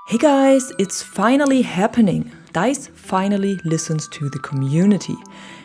Hey guys, it's finally happening. DICE finally listens to the community,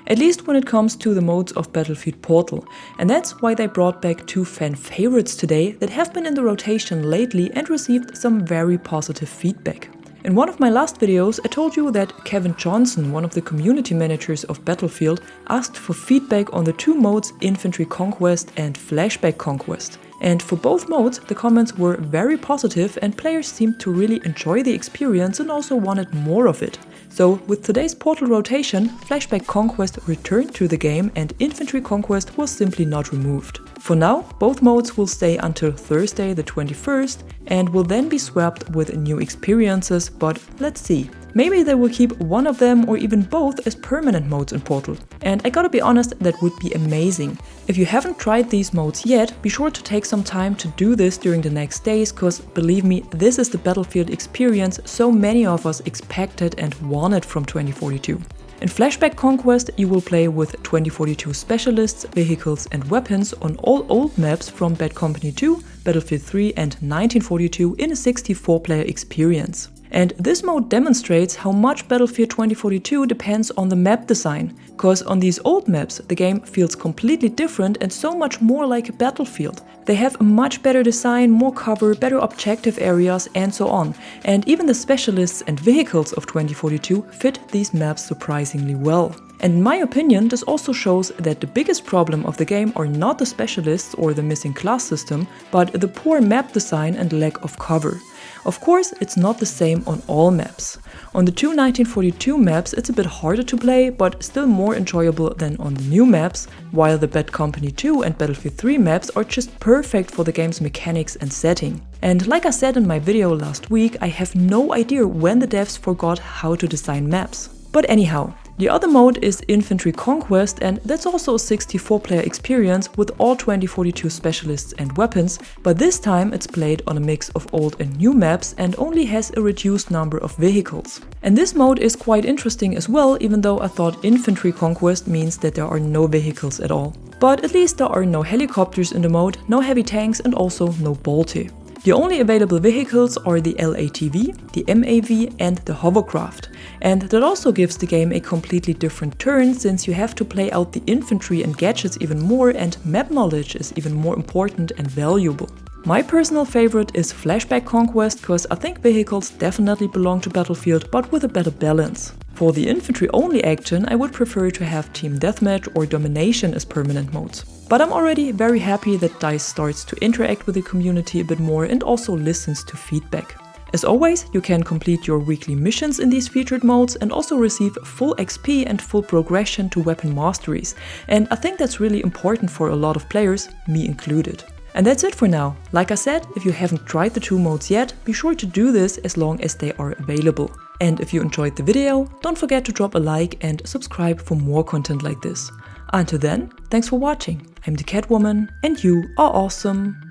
at least when it comes to the modes of Battlefield Portal, and that's why they brought back two fan favorites today that have been in the rotation lately and received some very positive feedback. In one of my last videos, I told you that Kevin Johnson, one of the community managers of Battlefield, asked for feedback on the two modes Infantry Conquest and Flashback Conquest. And for both modes, the comments were very positive and players seemed to really enjoy the experience and also wanted more of it. So with today's Portal rotation, Flashback Conquest returned to the game and Infantry Conquest was simply not removed. For now, both modes will stay until Thursday the 21st and will then be swapped with new experiences, but let's see. Maybe they will keep one of them or even both as permanent modes in Portal. And I gotta be honest, that would be amazing. If you haven't tried these modes yet, be sure to take some time to do this during the next days, cause believe me, this is the Battlefield experience so many of us expected and wanted from 2042. In Flashback Conquest, you will play with 2042 specialists, vehicles and weapons on all old maps from Bad Company 2, Battlefield 3 and 1942 in a 64-player experience. And this mode demonstrates how much Battlefield 2042 depends on the map design, cause on these old maps the game feels completely different and so much more like a battlefield. They have a much better design, more cover, better objective areas and so on. And even the specialists and vehicles of 2042 fit these maps surprisingly well. And in my opinion, this also shows that the biggest problem of the game are not the specialists or the missing class system, but the poor map design and lack of cover. Of course, it's not the same on all maps. On the two 1942 maps it's a bit harder to play, but still more enjoyable than on the new maps, while the Bad Company 2 and Battlefield 3 maps are just perfect for the game's mechanics and setting. And like I said in my video last week, I have no idea when the devs forgot how to design maps. But anyhow, the other mode is Infantry Conquest, and that's also a 64-player experience with all 2042 specialists and weapons, but this time it's played on a mix of old and new maps and only has a reduced number of vehicles. And this mode is quite interesting as well, even though I thought Infantry Conquest means that there are no vehicles at all. But at least there are no helicopters in the mode, no heavy tanks and also no bolty. The only available vehicles are the LATV, the MAV and the hovercraft. And that also gives the game a completely different turn, since you have to play out the infantry and gadgets even more and map knowledge is even more important and valuable. My personal favorite is Flashback Conquest, cause I think vehicles definitely belong to Battlefield but with a better balance. For the infantry only action, I would prefer to have Team Deathmatch or Domination as permanent modes. But I'm already very happy that DICE starts to interact with the community a bit more and also listens to feedback. As always, you can complete your weekly missions in these featured modes and also receive full XP and full progression to weapon masteries. And I think that's really important for a lot of players, me included. And that's it for now. Like I said, if you haven't tried the two modes yet, be sure to do this as long as they are available. And if you enjoyed the video, don't forget to drop a like and subscribe for more content like this. Until then, thanks for watching. I'm the Catwoman and you are awesome.